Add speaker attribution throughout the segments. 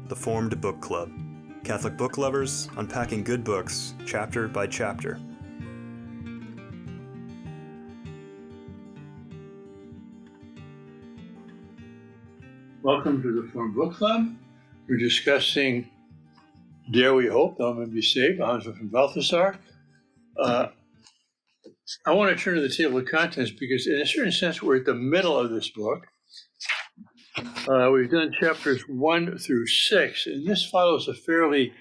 Speaker 1: The Formed Book Club. Catholic book lovers unpacking good books, chapter by chapter.
Speaker 2: Welcome to the Formed Book Club. We're discussing Dare We Hope, Thou May Be Saved, from Balthasar. I want to turn to the table of contents because in a certain sense we're at the middle of this book. We've done chapters 1 through 6, and this follows a fairly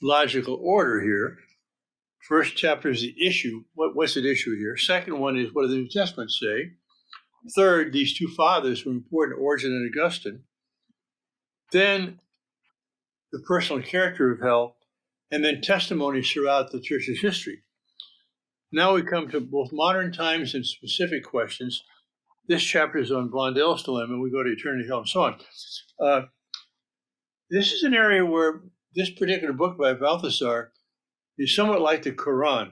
Speaker 2: logical order here. First chapter is the issue. What's at issue here? Second one is what does the New Testament say? Third, these two fathers were important, Origen and Augustine. Then the personal character of hell, and then testimonies throughout the church's history. Now we come to both modern times and specific questions. This chapter is on Blondel's dilemma. We go to eternity, hell, and so on. This is an area where this particular book by Balthasar is somewhat like the Quran.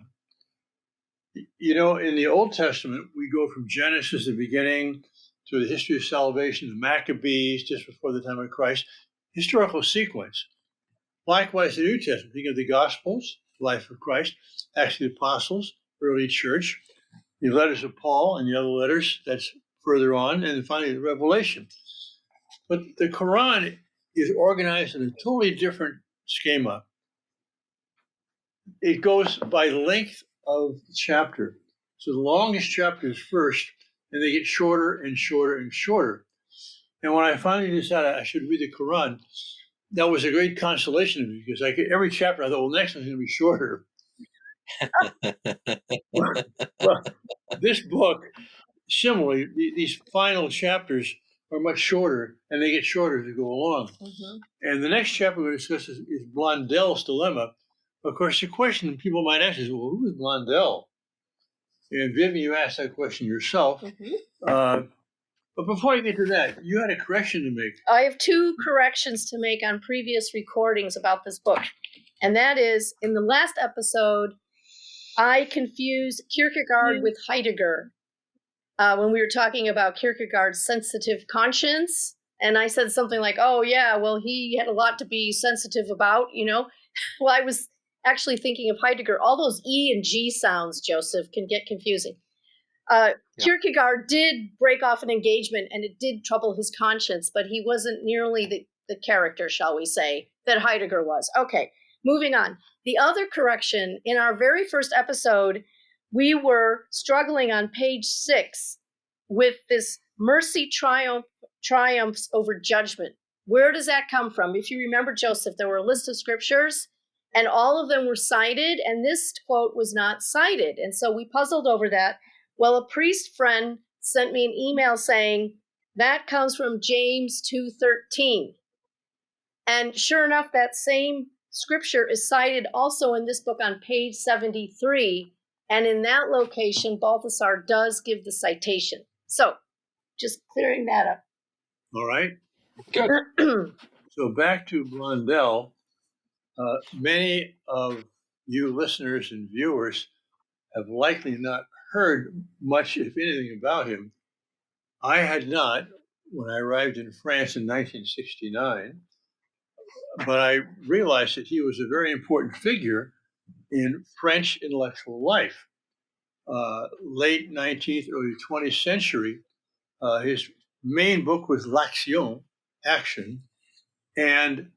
Speaker 2: You know, in the Old Testament, we go from Genesis, the beginning, to the history of salvation, the Maccabees, just before the time of Christ, historical sequence. Likewise, the New Testament, think of the Gospels, life of Christ, Acts of the Apostles, early church, the letters of Paul and the other letters, that's further on, and finally the Revelation. But the Quran is organized in a totally different schema. It goes by length of chapter. So the longest chapter is first, and they get shorter and shorter and shorter. And when I finally decided I should read the Quran, that was a great consolation to me because every chapter I thought, well, next one's going to be shorter. well, this book, similarly, these final chapters are much shorter, and they get shorter as they go along. Mm-hmm. And the next chapter we're going to discuss is Blondel's dilemma. Of course, the question people might ask is, well, who is Blondel? And Vivian, you asked that question yourself. Mm-hmm. But before you get to that, you had a correction to make.
Speaker 3: I have two corrections to make on previous recordings about this book. And that is, in the last episode, I confused Kierkegaard with Heidegger when we were talking about Kierkegaard's sensitive conscience. And I said something like, oh, yeah, well, he had a lot to be sensitive about, you know. Well, I was actually thinking of Heidegger. All those E and G sounds, Joseph, can get confusing. Kierkegaard did break off an engagement, and it did trouble his conscience, but he wasn't nearly the character, shall we say, that Heidegger was. Okay, moving on. The other correction, in our very first episode, we were struggling on page 6 with this mercy triumphs over judgment. Where does that come from? If you remember, Joseph, there were a list of scriptures, and all of them were cited, and this quote was not cited. And so we puzzled over that. Well, a priest friend sent me an email saying, that comes from James 2:13. And sure enough, that same scripture is cited also in this book on page 73. And in that location, Balthasar does give the citation. So just clearing that up.
Speaker 2: All right. Good. So back to Blondel. Many of you listeners and viewers have likely not heard much, if anything, about him. I had not when I arrived in France in 1969, but I realized that he was a very important figure in French intellectual life. Late 19th, early 20th century, his main book was L'Action, Action, and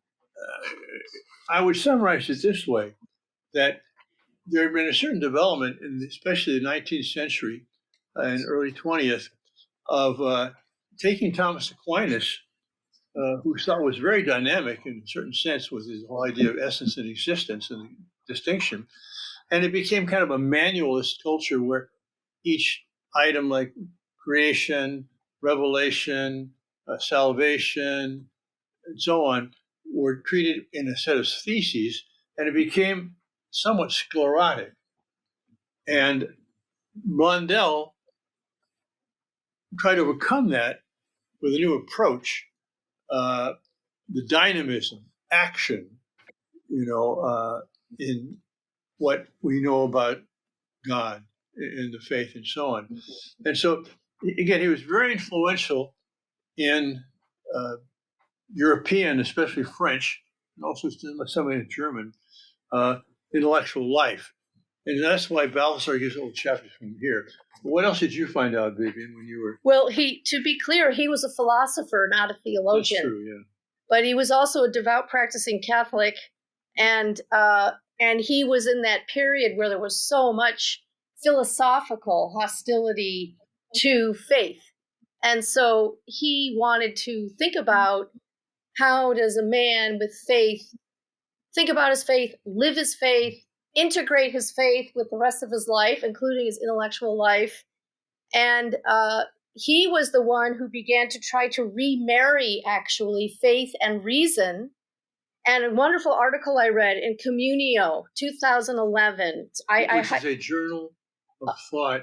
Speaker 2: I would summarize it this way, that there had been a certain development, especially the 19th century and early 20th, of taking Thomas Aquinas, who thought was very dynamic in a certain sense with his whole idea of essence and existence and distinction, and it became kind of a manualist culture where each item like creation, revelation, salvation, and so on were treated in a set of theses, and it became somewhat sclerotic. And Blondel tried to overcome that with a new approach, the dynamism, action, in what we know about God and the faith and so on. And so, again, he was very influential in European, especially French, and also some in German, intellectual life. And that's why Balthasar gives little chapters from here. What else did you find out, Vivian, when you were?
Speaker 3: Well, to be clear, he was a philosopher, not a theologian.
Speaker 2: That's true, yeah.
Speaker 3: But he was also a devout practicing Catholic, and he was in that period where there was so much philosophical hostility to faith. And so he wanted to think about how does a man with faith think about his faith, live his faith, integrate his faith with the rest of his life, including his intellectual life. And he was the one who began to try to remarry, actually, faith and reason. And a wonderful article I read in Communio, 2011.
Speaker 2: Which is a journal of thought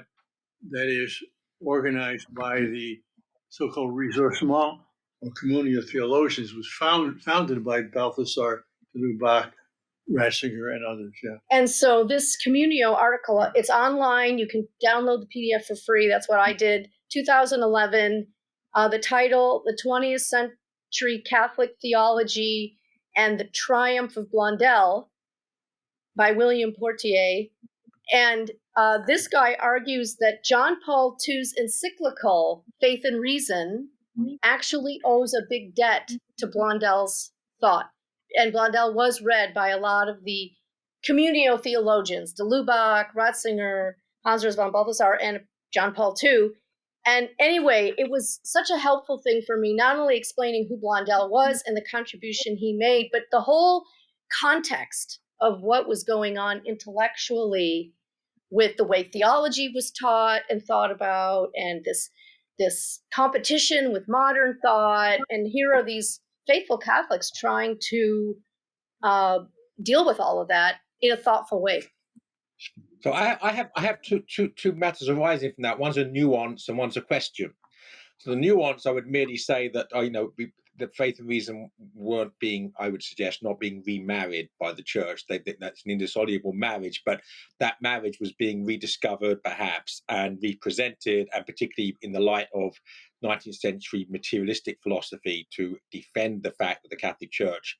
Speaker 2: that is organized by the so-called Ressourcement or Community of Theologians, was founded by Balthasar, Bach, Ratzinger, and others. Yeah.
Speaker 3: And so this Communio article, it's online. You can download the PDF for free. That's what I did. 2011. The title, The 20th Century Catholic Theology and the Triumph of Blondel by William Portier. And this guy argues that John Paul II's encyclical, Faith and Reason, actually owes a big debt to Blondel's thought. And Blondel was read by a lot of the Communio theologians, de Lubac, Ratzinger, Hans von Balthasar, and John Paul II. And anyway, it was such a helpful thing for me, not only explaining who Blondel was and the contribution he made, but the whole context of what was going on intellectually with the way theology was taught and thought about, and this competition with modern thought. And here are these faithful Catholics trying to deal with all of that in a thoughtful way.
Speaker 4: So I have two matters arising from that. One's a nuance and one's a question. So the nuance, I would merely say that the faith and reason weren't being, I would suggest, not being remarried by the church. That's an indissoluble marriage, but that marriage was being rediscovered, perhaps, and represented, and particularly in the light of 19th century materialistic philosophy, to defend the fact that the Catholic Church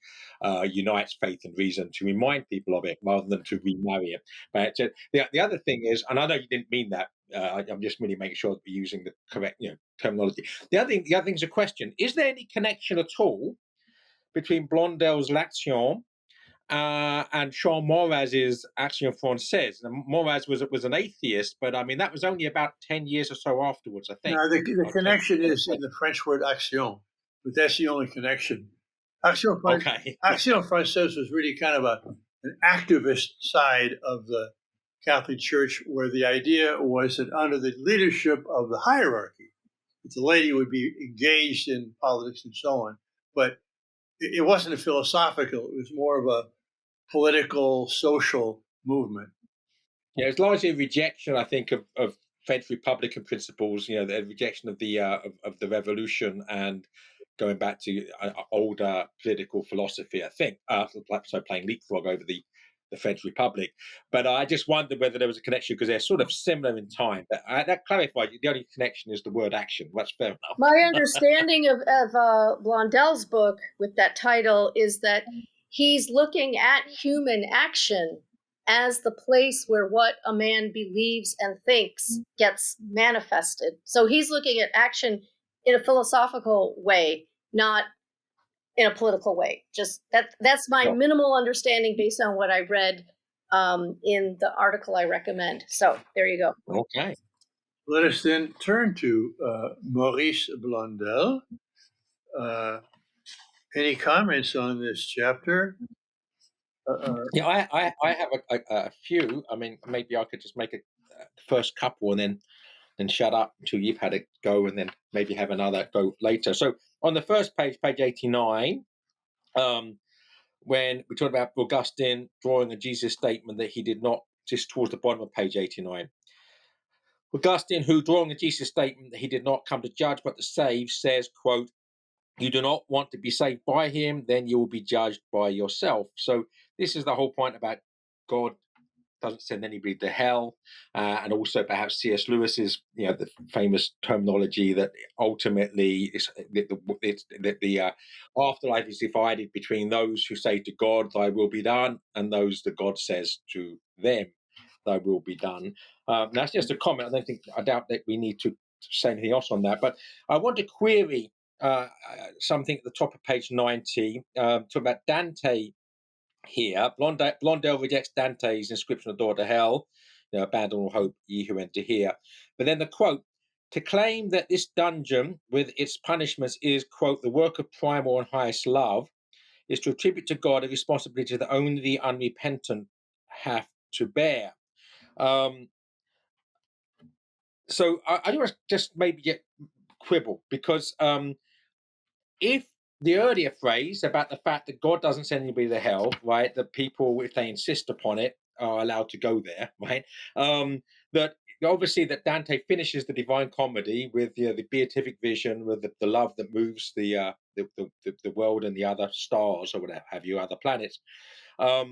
Speaker 4: unites faith and reason, to remind people of it rather than to remarry it. But the other thing is, and I know you didn't mean that, I'm just really making sure that we're using the correct terminology. The other thing is a question: is there any connection at all between Blondel's L'Action and Jean Moraz's Action Française? And Moraz was an atheist, but I mean that was only about 10 years or so afterwards, I think.
Speaker 2: No, the connection is in the French word action, but that's the only connection. Action Française was really kind of an activist side of the Catholic Church, where the idea was that under the leadership of the hierarchy, that the laity would be engaged in politics and so on. But it wasn't a philosophical, it was more of a political, social movement.
Speaker 4: Yeah, it's largely a rejection, I think, of French Republican principles, the rejection of the revolution and going back to older political philosophy, I think. So playing leapfrog over the French Republic. But I just wondered whether there was a connection, because they're sort of similar in time. But that clarified, the only connection is the word action. That's fair enough.
Speaker 3: My understanding of Blondel's book with that title is that he's looking at human action as the place where what a man believes and thinks gets manifested. So he's looking at action in a philosophical way, not in a political way. Just that's my minimal understanding based on what I read in the article I recommend. So there you go.
Speaker 4: Okay.
Speaker 2: Let us then turn to Maurice Blondel. Any comments on this chapter?
Speaker 4: Yeah, I have a few. I mean, maybe I could just make the first couple and then shut up until you've had a go, and then maybe have another go later. So on the first page 89, when we talk about Augustine drawing a Jesus statement that he did not, just towards the bottom of page 89. Augustine, who drawing a Jesus statement that he did not come to judge but to save, says, quote, "You do not want to be saved by him, then you will be judged by yourself." So this is the whole point about God doesn't send anybody to hell, and also perhaps C.S. Lewis's, the famous terminology that ultimately the afterlife is divided between those who say to God, "Thy will be done," and those that God says to them, "Thy will be done." That's just a comment. I doubt that we need to say anything else on that. But I want to query something at the top of page 90, talking about Dante here. Blondel rejects Dante's inscription of the door to hell, abandon all hope, ye who enter here. But then the quote, to claim that this dungeon with its punishments is, quote, the work of primal and highest love, is to attribute to God a responsibility that only the unrepentant have to bear. So I want to just maybe get quibble, because if the earlier phrase about the fact that God doesn't send anybody to hell, right, that people, if they insist upon it, are allowed to go there, right, that obviously that Dante finishes the Divine Comedy with the beatific vision, with the love that moves the world and the other stars or whatever have you, other planets, but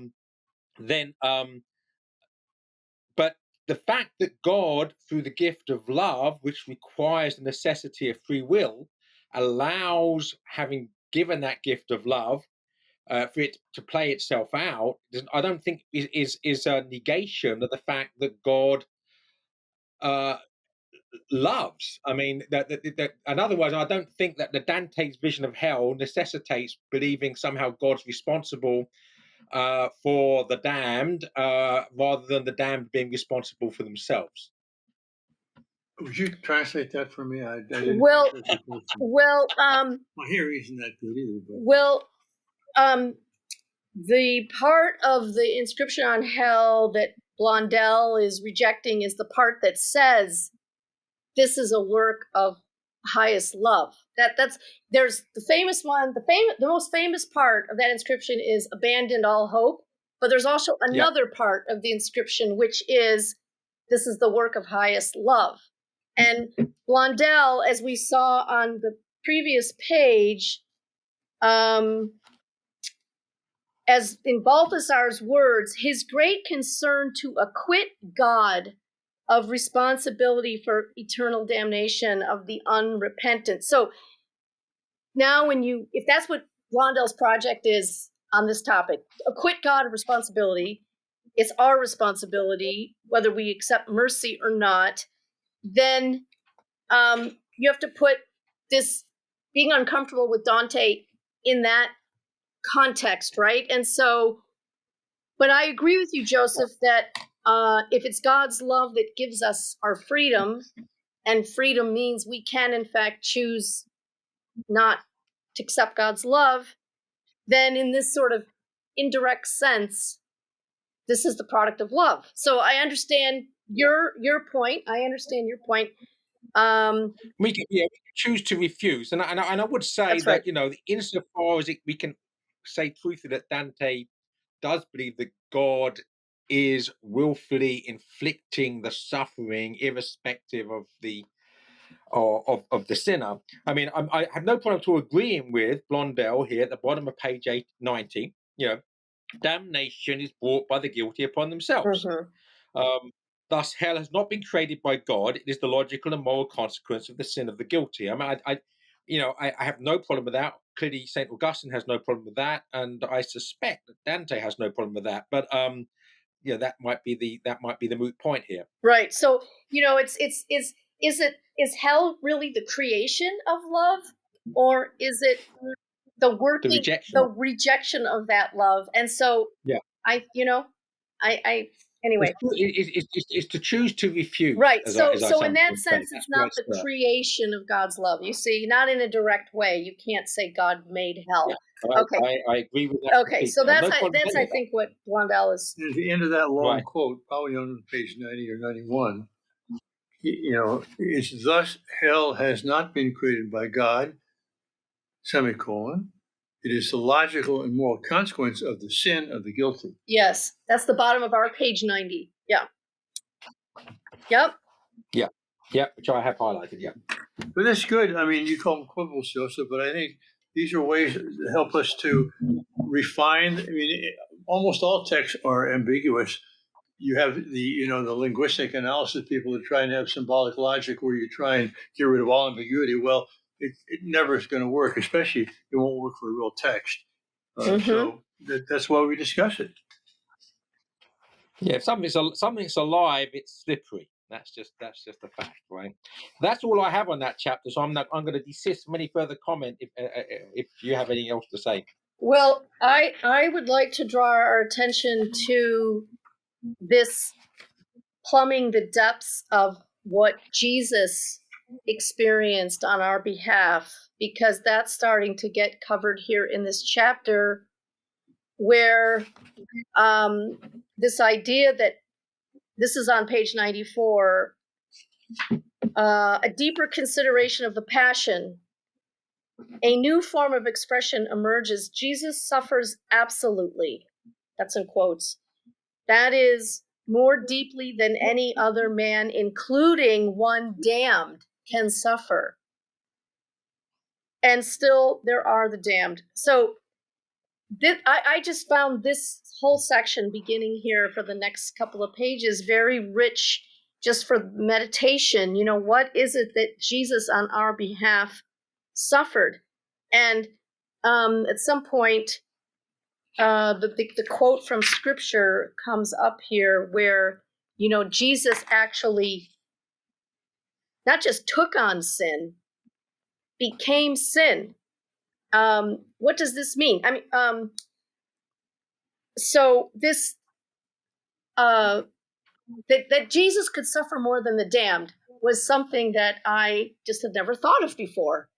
Speaker 4: the fact that God, through the gift of love, which requires the necessity of free will, allows, having given that gift of love, for it to play itself out, I don't think is a negation of the fact that God loves. I mean, that in other words, I don't think that the Dante's vision of hell necessitates believing somehow God's responsible for the damned, rather than the damned being responsible for themselves.
Speaker 2: Would you translate that for me? I didn't
Speaker 3: Well,
Speaker 2: my hearing isn't that good either. But.
Speaker 3: Well, the part of the inscription on hell that Blondel is rejecting is the part that says this is a work of highest love. There's the famous one. The most famous part of that inscription is abandoned all hope. But there's also another part of the inscription which is this is the work of highest love. And Blondel, as we saw on the previous page, as in Balthasar's words, his great concern to acquit God of responsibility for eternal damnation of the unrepentant. So now if that's what Blondel's project is on this topic, acquit God of responsibility, it's our responsibility, whether we accept mercy or not, then you have to put this being uncomfortable with Dante in that context, right? And so, but I agree with you, Joseph, that if it's God's love that gives us our freedom, and freedom means we can in fact choose not to accept God's love, then in this sort of indirect sense, this is the product of love. So I understand your point. I understand your point.
Speaker 4: We can choose to refuse, and I would say that right. Insofar as we can say truthfully that Dante does believe that God is willfully inflicting the suffering, irrespective of the sinner. I mean, I have no problem at all agreeing with Blondel here at the bottom of page 890. Damnation is brought by the guilty upon themselves. Mm-hmm. Thus, hell has not been created by God. It is the logical and moral consequence of the sin of the guilty. I mean, I have no problem with that. Clearly, St. Augustine has no problem with that, and I suspect that Dante has no problem with that. But that might be the moot point here.
Speaker 3: Right. So is hell really the creation of love, or is it the rejection of that love? And so anyway,
Speaker 4: it's to choose to refuse,
Speaker 3: right? So in that sense, it's not the creation of God's love. You see, not in a direct way. You can't say God made hell.
Speaker 4: Yeah, okay, I agree with that.
Speaker 3: Okay, so that's I think what Blondel is.
Speaker 2: At the end of that long quote, probably on page 90 or 91, it's thus hell has not been created by God, semicolon. It is the logical and moral consequence of the sin of the guilty.
Speaker 3: Yes, that's the bottom of our page 90. Yeah. Yep.
Speaker 4: Yeah, which I have highlighted, yeah.
Speaker 2: But that's good. I mean, you call them quibbles, Joseph, but I think these are ways to help us to refine. I mean, almost all texts are ambiguous, you have the linguistic analysis people that try and have symbolic logic where you try and get rid of all ambiguity. Well, it never is going to work, especially it won't work for real text. So that's why we discuss it.
Speaker 4: Yeah, if something's alive, it's slippery. That's just a fact, right? That's all I have on that chapter. So I'm going to desist from any further comment if you have anything else to say.
Speaker 3: Well, I would like to draw our attention to this plumbing the depths of what Jesus experienced on our behalf, because that's starting to get covered here in this chapter, where this idea that this is on page 94, a deeper consideration of the passion, a new form of expression emerges. Jesus suffers absolutely. That's in quotes. That is more deeply than any other man, including one damned, can suffer. And still there are the damned. So I just found this whole section beginning here for the next couple of pages very rich just for meditation. What is it that Jesus on our behalf suffered? And at some point, the quote from scripture comes up here where, Jesus actually not just took on sin, became sin. What does this mean? I mean, so this, that Jesus could suffer more than the damned was something that I just had never thought of before.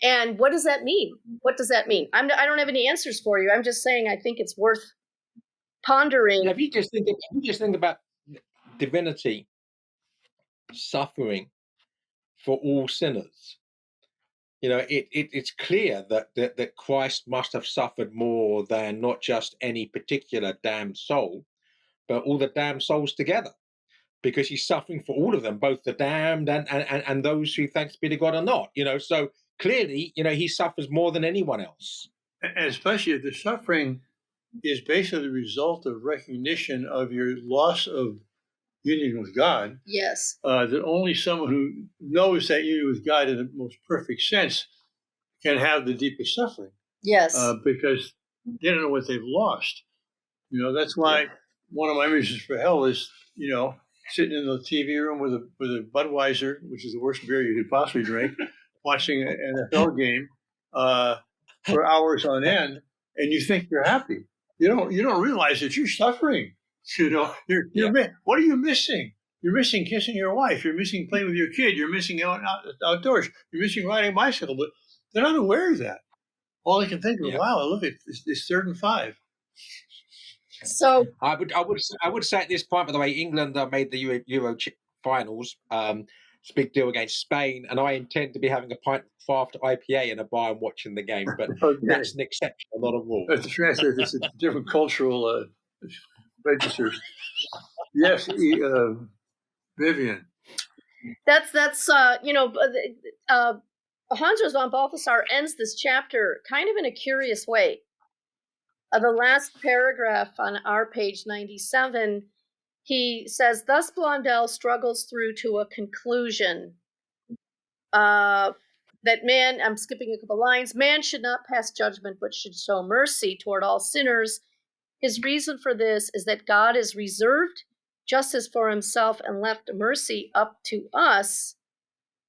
Speaker 3: And what does that mean? What does that mean? I don't have any answers for you. I'm just saying I think it's worth pondering.
Speaker 4: If you just think about divinity suffering for all sinners, it's clear that Christ must have suffered more than not just any particular damned soul, but all the damned souls together, because he's suffering for all of them, both the damned and those who, thanks be to God, are not. So clearly, he suffers more than anyone else.
Speaker 2: And especially if the suffering is basically the result of recognition of your loss of union with God.
Speaker 3: Yes.
Speaker 2: That only someone who knows that union with God in the most perfect sense can have the deepest suffering.
Speaker 3: Yes.
Speaker 2: Because they don't know what they've lost. That's why one of my reasons for hell is, sitting in the TV room with a Budweiser, which is the worst beer you could possibly drink, watching an NFL game for hours on end, and you think you're happy. You don't realize that you're suffering. What are you missing? You're missing kissing your wife. You're missing playing with your kid. You're missing outdoors. You're missing riding a bicycle. But they're not aware of that. All they can think of, wow, look, it's 3rd and 5.
Speaker 3: So
Speaker 4: I would say at this point, by the way, England made the Euro finals. It's a big deal against Spain, and I intend to be having a pint of craft IPA in a bar and watching the game. But that's an exception, not a rule.
Speaker 2: That's the translate. It's a different cultural registers. Yes, Vivian.
Speaker 3: That's Hans von Balthasar ends this chapter kind of in a curious way. The last paragraph on our page 97, he says, thus Blondel struggles through to a conclusion that man, I'm skipping a couple lines, man should not pass judgment but should show mercy toward all sinners. His reason for this is that God has reserved justice for himself and left mercy up to us.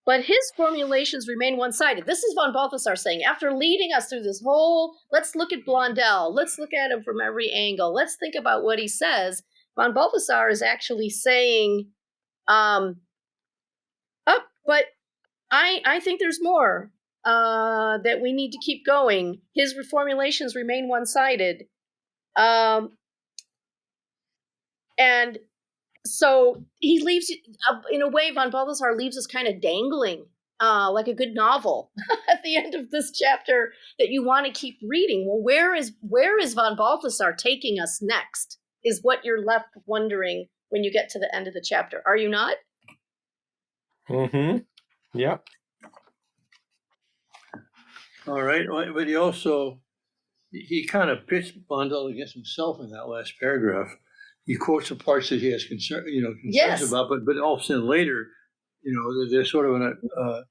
Speaker 3: But his formulations remain one-sided. This is von Balthasar saying, after leading us through this whole, let's look at Blondel, let's look at him from every angle, let's think about what he says. Von Balthasar is actually saying, but I think there's more, that we need to keep going. His reformulations remain one-sided. And so he leaves, in a way, von Balthasar leaves us kind of dangling, like a good novel at the end of this chapter that you want to keep reading. Well, where is von Balthasar taking us next is what you're left wondering when you get to the end of the chapter. Are you not?
Speaker 4: Mm-hmm. Yeah.
Speaker 2: All right. But he also he kind of pitched Blondel against himself in that last paragraph. He quotes the parts that he has concerns
Speaker 3: Yes.
Speaker 2: about, but all of a sudden later, there's sort of a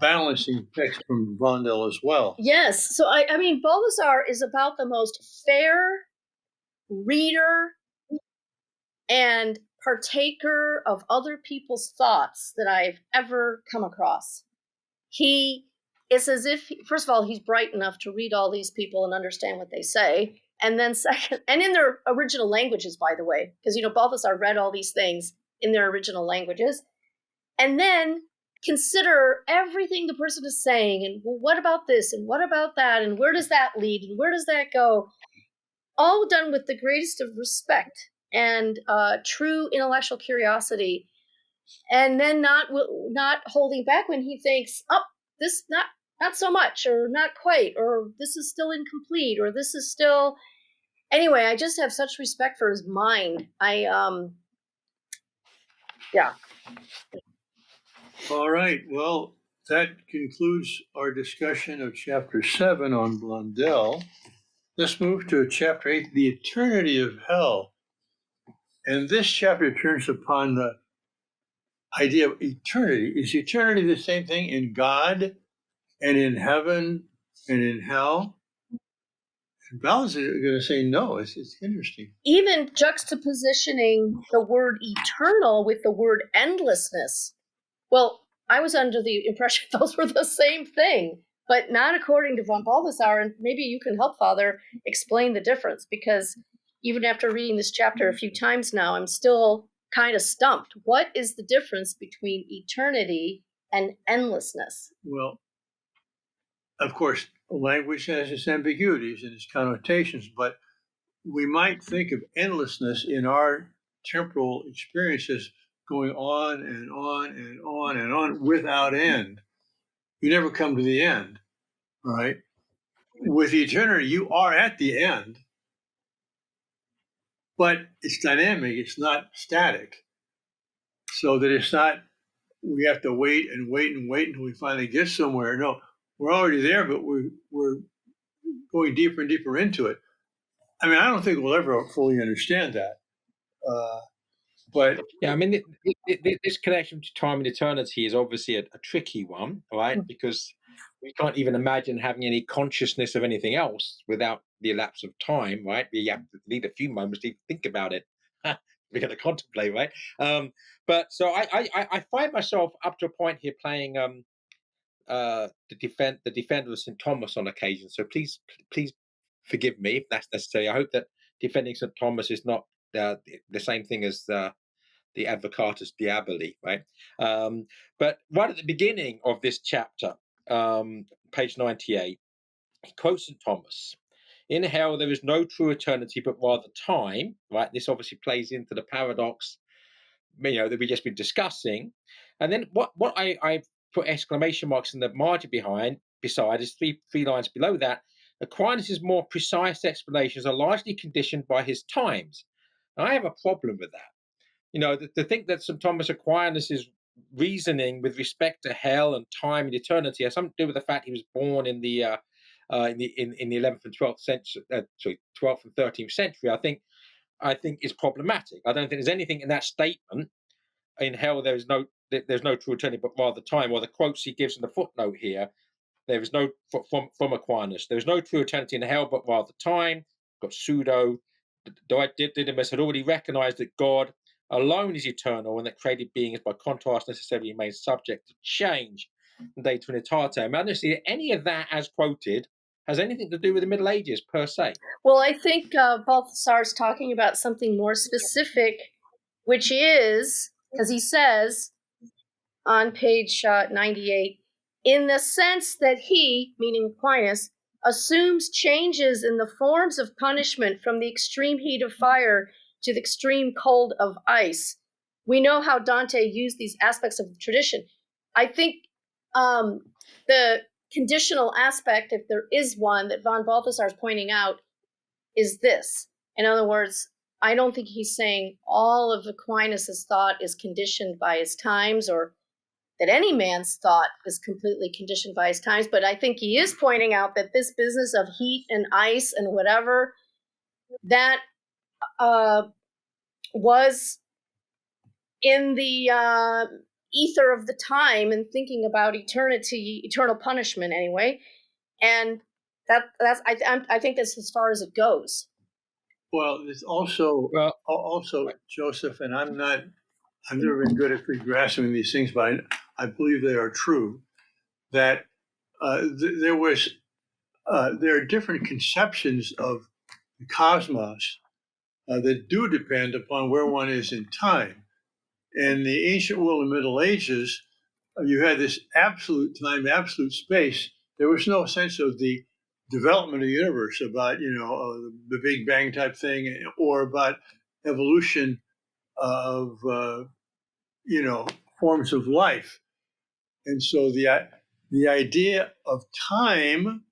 Speaker 2: balancing text from Blondel as well.
Speaker 3: Yes. So I mean, Balthasar is about the most fair reader and partaker of other people's thoughts that I've ever come across. It's as if, first of all, he's bright enough to read all these people and understand what they say. And then second, and in their original languages, by the way, because, Balthasar read all these things in their original languages. And then consider everything the person is saying. And, well, what about this? And what about that? And where does that lead? And where does that go? All done with the greatest of respect and true intellectual curiosity. And then not holding back when he thinks, this not so much, or not quite, or this is still incomplete, or this is still. Anyway, I just have such respect for his mind. Yeah.
Speaker 2: All right. Well, that concludes our discussion of Chapter 7 on Blondel. Let's move to Chapter 8, The Eternity of Hell. And this chapter turns upon the idea of eternity. Is eternity the same thing in God and in heaven and in hell? And Balthasar is going to say no. It's interesting.
Speaker 3: Even juxtapositioning the word eternal with the word endlessness. Well, I was under the impression those were the same thing, but not according to von Balthasar. And maybe you can help, Father, explain the difference, because even after reading this chapter a few times now, I'm still kind of stumped. What is the difference between eternity and endlessness?
Speaker 2: Well, of course, language has its ambiguities and its connotations, but we might think of endlessness in our temporal experiences going on and on and on and on without end. You never come to the end, right? With eternity, you are at the end, but it's dynamic, it's not static. So that it's not, we have to wait and wait and wait until we finally get somewhere. No, we're already there, but we're going deeper and deeper into it. I mean, I don't think we'll ever fully understand that. But
Speaker 4: yeah, I mean, this connection to time and eternity is obviously a tricky one, right? Because we can't even imagine having any consciousness of anything else without the elapse of time, right? We have to need a few moments to think about it. We're going to contemplate, right? But so I find myself up to a point here playing the defender of St. Thomas on occasion. So please forgive me if that's necessary. I hope that defending St. Thomas is not the same thing as the Advocatus Diaboli, right? But right at the beginning of this chapter, page 98, he quotes St. Thomas. In hell, there is no true eternity, but rather time, right? This obviously plays into the paradox, that we've just been discussing. And then what I put exclamation marks in the margin beside is three lines below that. Aquinas' more precise explanations are largely conditioned by his times. And I have a problem with that. To think that St. Thomas Aquinas' reasoning with respect to hell and time and eternity has something to do with the fact he was born in the 11th and 12th century, 12th and 13th century, I think is problematic. I don't think there's anything in that statement. In hell, there's no true eternity, but rather time. Or the quotes he gives in the footnote here, there is no from Aquinas. There is no true eternity in hell, but rather time. Got pseudo. Didymus had already recognized that God alone is eternal, and that created beings, by contrast, necessarily remain subject to change. De Trinitate. I don't see any of that, as quoted, has anything to do with the Middle Ages per se.
Speaker 3: Well, I think Balthasar is talking about something more specific, which is, because he says on page 98, in the sense that he, meaning Aquinas, assumes changes in the forms of punishment from the extreme heat of fire to the extreme cold of ice. We know how Dante used these aspects of the tradition. I think the conditional aspect, if there is one, that von Balthasar is pointing out is this. In other words, I don't think he's saying all of Aquinas' thought is conditioned by his times or that any man's thought is completely conditioned by his times. But I think he is pointing out that this business of heat and ice and whatever, that was in the ether of the time and thinking about eternity, eternal punishment anyway. And I think that's as far as it goes.
Speaker 2: Well, it's also Joseph, and I've never been good at grasping these things, but I believe they are true. That there are different conceptions of the cosmos that do depend upon where one is in time. In the ancient world and Middle Ages, you had this absolute time, absolute space. There was no sense of the development of the universe, about the Big Bang type thing, or about evolution of forms of life. And so the idea of time,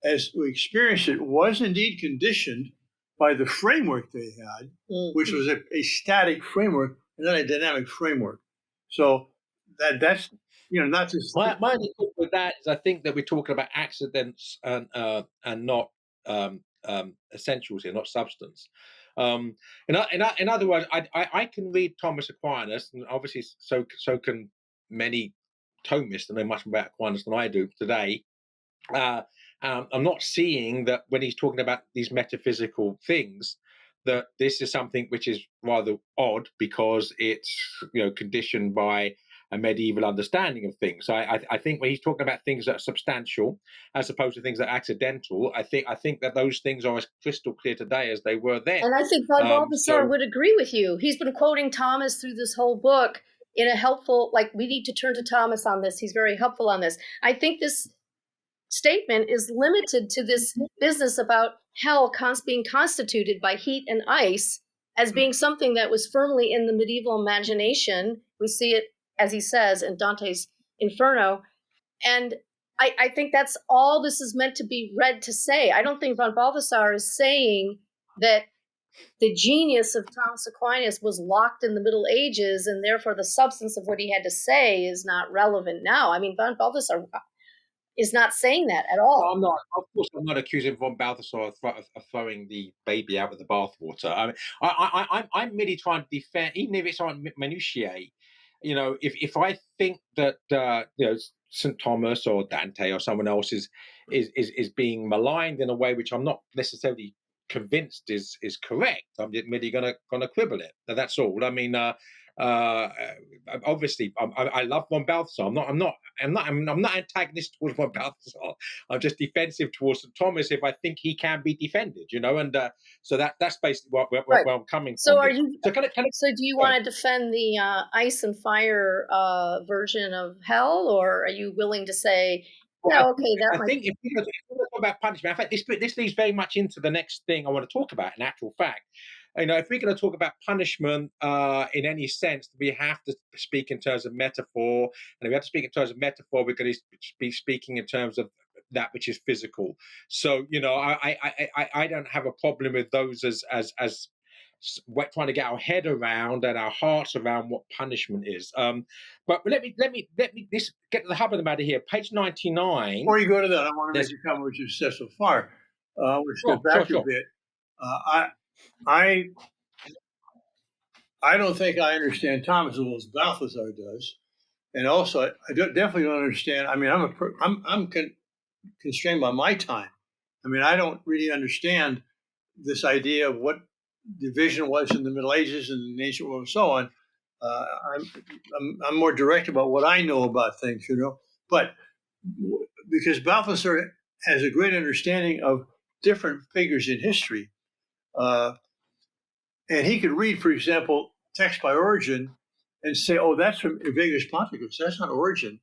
Speaker 2: as we experienced it, was indeed conditioned by the framework they had, which was a static framework and not a dynamic framework. So that's not just
Speaker 4: my only thought with that is I think that we're talking about accidents and not essentials here, not substance. In other words, I can read Thomas Aquinas, and obviously so can many Thomists, and know much more about Aquinas than I do today. I'm not seeing that when he's talking about these metaphysical things, that this is something which is rather odd because it's conditioned by a medieval understanding of things. So I think when he's talking about things that are substantial as opposed to things that are accidental, I think that those things are as crystal clear today as they were then.
Speaker 3: And I think Balthasar would agree with you. He's been quoting Thomas through this whole book in a helpful, we need to turn to Thomas on this. He's very helpful on this. I think this statement is limited to this business about hell being constituted by heat and ice as being something that was firmly in the medieval imagination. We see it, as he says, in Dante's Inferno. And I think that's all this is meant to be read to say. I don't think von Balthasar is saying that the genius of Thomas Aquinas was locked in the Middle Ages and therefore the substance of what he had to say is not relevant now. I mean, von Balthasar is not saying that at all.
Speaker 4: No, I'm not. Of course, I'm not accusing von Balthasar of throwing the baby out with the bathwater. I mean, I'm merely trying to defend, even if it's on minutiae. If I think that St. Thomas or Dante or someone else is being maligned in a way which I'm not necessarily convinced is correct, I'm merely gonna quibble it. That's all. I mean, obviously, I love von Balthasar. I'm not antagonistic towards von Balthasar. I'm just defensive towards St. Thomas if I think he can be defended. And so that's basically where I'm coming
Speaker 3: from.
Speaker 4: So
Speaker 3: are you? So do you want to defend the ice and fire version of hell, or are you willing to say?
Speaker 4: I think if we talk about punishment, in fact, this leads very much into the next thing I want to talk about. In actual fact, if we're going to talk about punishment in any sense, we have to speak in terms of metaphor, and if we have to speak in terms of metaphor, we're going to be speaking in terms of that which is physical. So, I don't have a problem with those as we're trying to get our head around and our hearts around what punishment is. But let me get to the hub of the matter here. Page 99.
Speaker 2: Before you go to that, I want to make a comment what you've said so far. We'll step back a bit. I don't think I understand Thomas as well as Balthasar does, and also I definitely don't understand. I mean, I'm constrained by my time. I mean, I don't really understand this idea of what division was in the Middle Ages and the ancient world and so on. I'm more direct about what I know about things, But because Balthasar has a great understanding of different figures in history, and he could read, for example, text by Origin and say, "Oh, that's from Evagrius Ponticus. That's not Origin."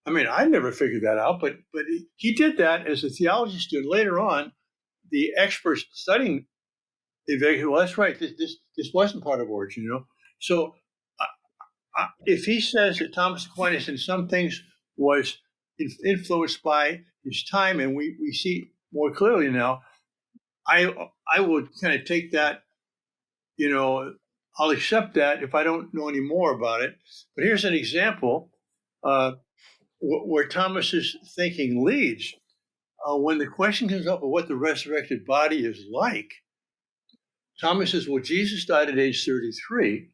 Speaker 2: I mean, I never figured that out, but he did that as a theology student. Later on, the experts studying Evagrius, well, that's right. This wasn't part of Origin, So, if he says that Thomas Aquinas in some things was influenced by his time, and we see more clearly now, I would kind of take that. I'll accept that if I don't know any more about it. But here's an example where Thomas's thinking leads. When the question comes up of what the resurrected body is like, Thomas says, well, Jesus died at age 33,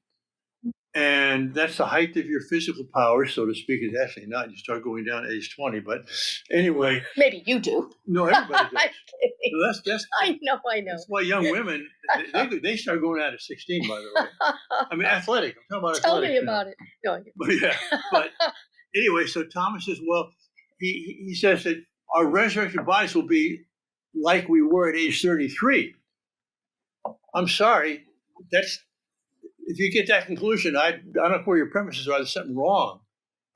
Speaker 2: and that's the height of your physical power, so to speak. It's actually not. You start going down at age 20. But anyway.
Speaker 3: Maybe you do.
Speaker 2: No, everybody does.
Speaker 3: I'm kidding.
Speaker 2: So that's,
Speaker 3: I know.
Speaker 2: That's why young women, they start going out at 16, by the way. I mean, athletic. I'm talking about
Speaker 3: Tell
Speaker 2: athletic.
Speaker 3: me about it. No,
Speaker 2: But anyway, so Thomas says, well, he says that our resurrected bodies will be like we were at age 33. I'm sorry. If you get that conclusion, I don't know where your premises are. There's something wrong.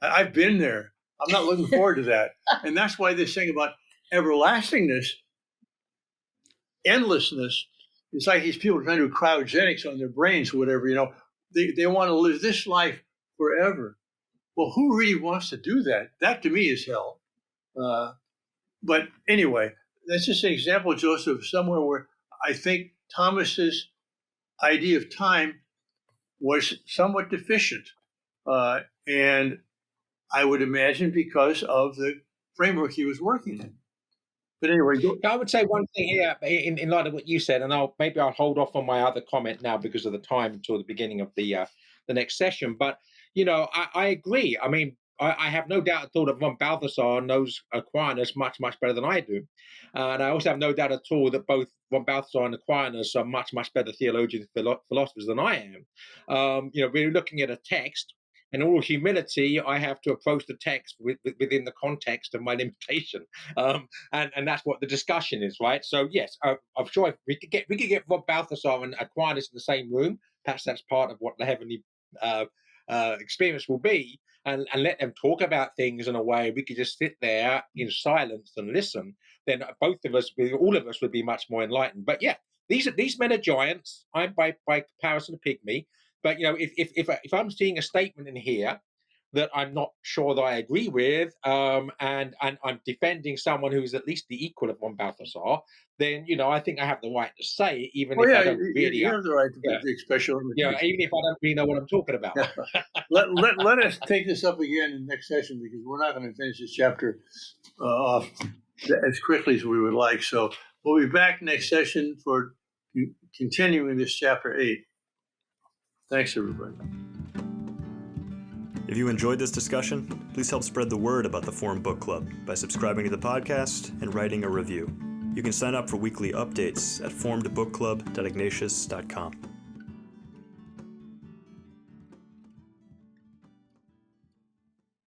Speaker 2: I've been there. I'm not looking forward to that. And that's why this thing about everlastingness, endlessness, it's like these people trying to do cryogenics on their brains or whatever, they want to live this life forever. Well, who really wants to do that? That to me is hell. But anyway, that's just an example, Joseph, somewhere where I think Thomas's idea of time was somewhat deficient. And I would imagine because of the framework he was working in. But anyway,
Speaker 4: I would say one thing here in light of what you said, and I'll hold off on my other comment now because of the time until the beginning of the next session. But I agree. I mean, I have no doubt at all that von Balthasar knows Aquinas much better than I do, and I also have no doubt at all that both von Balthasar and Aquinas are much better theologians and philosophers than I am. We're looking at a text. In all humility, I have to approach the text within the context of my limitation, and that's what the discussion is, right? So yes, I'm sure if we could get von Balthasar and Aquinas in the same room. Perhaps that's part of what the heavenly experience will be, and let them talk about things in a way we could just sit there in silence and listen. Then all of us would be much more enlightened. But yeah, these men are giants. I'm by comparison a pygmy. But if I'm seeing a statement in here that I'm not sure that I agree with, and I'm defending someone who's at least the equal of von Balthasar, then I think I have the right to say it, even if I don't really.
Speaker 2: You have the right to express your own.
Speaker 4: Even if I don't really know what I'm talking about.
Speaker 2: Yeah. Let us take this up again in the next session, because we're not going to finish this chapter off as quickly as we would like. So we'll be back next session for continuing this chapter 8. Thanks, everybody.
Speaker 1: If you enjoyed this discussion, please help spread the word about the Forum Book Club by subscribing to the podcast and writing a review. You can sign up for weekly updates at forumedbookclub.ignatius.com.